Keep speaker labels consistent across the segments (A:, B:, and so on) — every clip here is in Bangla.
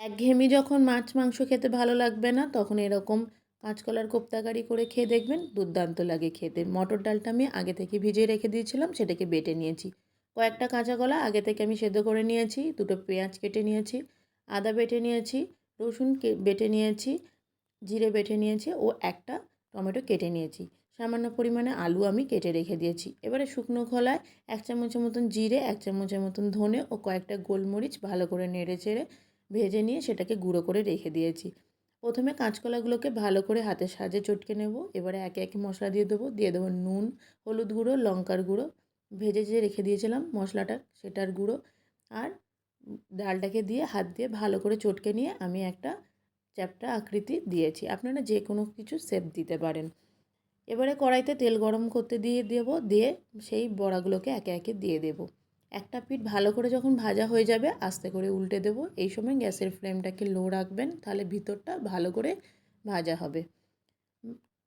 A: একঘেয়েমি যখন মাছ মাংস খেতে ভালো লাগবে না, তখন এরকম কাঁচকলার কোপ্তাকারি করে খেয়ে দেখবেন, দুর্দান্ত লাগে খেতে। মটর ডালটা আমি আগে থেকে ভিজিয়ে রেখে দিয়েছিলাম, সেটাকে বেটে নিয়েছি। কয়েকটা কাঁচা কলা আগে থেকে আমি সেদ্ধ করে নিয়েছি, দুটো পেঁয়াজ কেটে নিয়েছি, আদা বেটে নিয়েছি, রসুন বেটে নিয়েছি, জিরে বেটে নিয়েছি ও একটা টমেটো কেটে নিয়েছি। সামান্য পরিমাণে আলু আমি কেটে রেখে দিয়েছি। এবারে শুকনো খোলায় 1 চামচের মতন জিরে, 1 চামচের মতন ধনে ও কয়েকটা গোলমরিচ ভালো করে নেড়ে চেড়ে ভেজে নিয়ে সেটাকে গুঁড়ো করে রেখে দিয়েছি। প্রথমে কাঁচকলাগুলোকে ভালো করে হাতের সাহায্যে চটকে নেব। এবারে একে একে মশলা দিয়ে দেবো। দিয়ে দেবো নুন, হলুদ গুঁড়ো, লঙ্কার গুঁড়ো, ভেজে যে রেখে দিয়েছিলাম মশলাটা সেটার গুঁড়ো, আর ডালটাকে দিয়ে হাত দিয়ে ভালো করে চটকে নিয়ে আমি একটা চ্যাপ্টা আকৃতি দিয়েছি। আপনারা যে কোনো কিছু শেপ দিতে পারেন। এবারে কড়াইতে তেল গরম করতে দিয়ে দেবো, দিয়ে সেই বড়াগুলোকে একে একে দিয়ে দেবো। একটা পিঠ ভালো করে যখন ভাজা হয়ে যাবে আস্তে করে উল্টে দেবো। এই সময় গ্যাসের ফ্লেমটাকে লো রাখবেন, তাহলে ভিতরটা ভালো করে ভাজা হবে।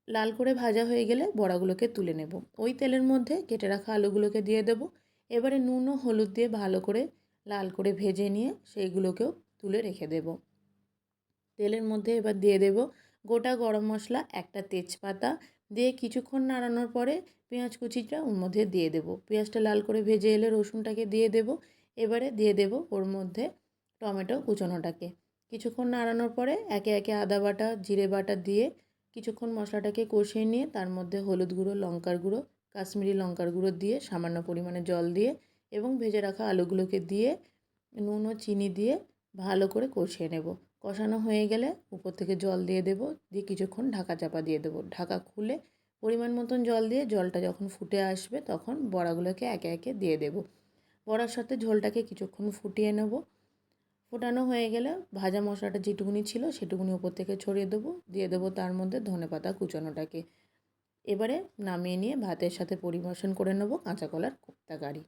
A: লাল করে ভাজা হয়ে গেলে বড়াগুলোকে তুলে নেব। ওই তেলের মধ্যে কেটে রাখা আলুগুলোকে দিয়ে দেবো। এবারে নুন ও হলুদ দিয়ে ভালো করে লাল করে ভেজে নিয়ে সেইগুলোকেও তুলে রেখে দেব। তেলের মধ্যে এবার দিয়ে দেব গোটা গরম মশলা, একটা তেজপাতা দিয়ে কিছুক্ষণ নাড়ানোর পরে পেঁয়াজ কুচিটা ওর মধ্যে দিয়ে দেব। পেঁয়াজটা লাল করে ভেজে এলে রসুনটাকে দিয়ে দেব। এবারে দিয়ে দেব ওর মধ্যে টমেটো কুচোনোটাকে। কিছুক্ষণ নাড়ানোর পরে একে একে আদা বাটা, জিরে বাটা দিয়ে কিছুক্ষণ মশলাটাকে কষিয়ে নিয়ে তার মধ্যে হলুদ গুঁড়ো, লঙ্কার গুঁড়ো, কাশ্মীরি লঙ্কার গুঁড়ো দিয়ে সামান্য পরিমাণে জল দিয়ে এবং ভেজে রাখা আলুগুলোকে দিয়ে নুন ও চিনি দিয়ে ভালো করে কষিয়ে নেব। কষানো হয়ে গেলে উপর থেকে জল দিয়ে দেব, দিয়ে কিছুক্ষণ ঢাকা চাপা দিয়ে দেবো। ঢাকা খুলে পরিমাণ মতন জল দিয়ে জলটা যখন ফুটে আসবে তখন বড়াগুলোকে একে একে দিয়ে দেব। বড়ার সাথে ঝোলটাকে কিছুক্ষণ ফুটিয়ে নেব। ফোটানো হয়ে গেলে ভাজা মশলাটা যেটুকুনি ছিল সেটুকুনি উপর থেকে ছড়িয়ে দেবো, দিয়ে দেবো তার মধ্যে ধনেপাতা কুচানোটাকে। এবারে নামিয়ে নিয়ে ভাতের সাথে পরিবেশন করে নেব কাঁচা কলার কোপ্তা কারি।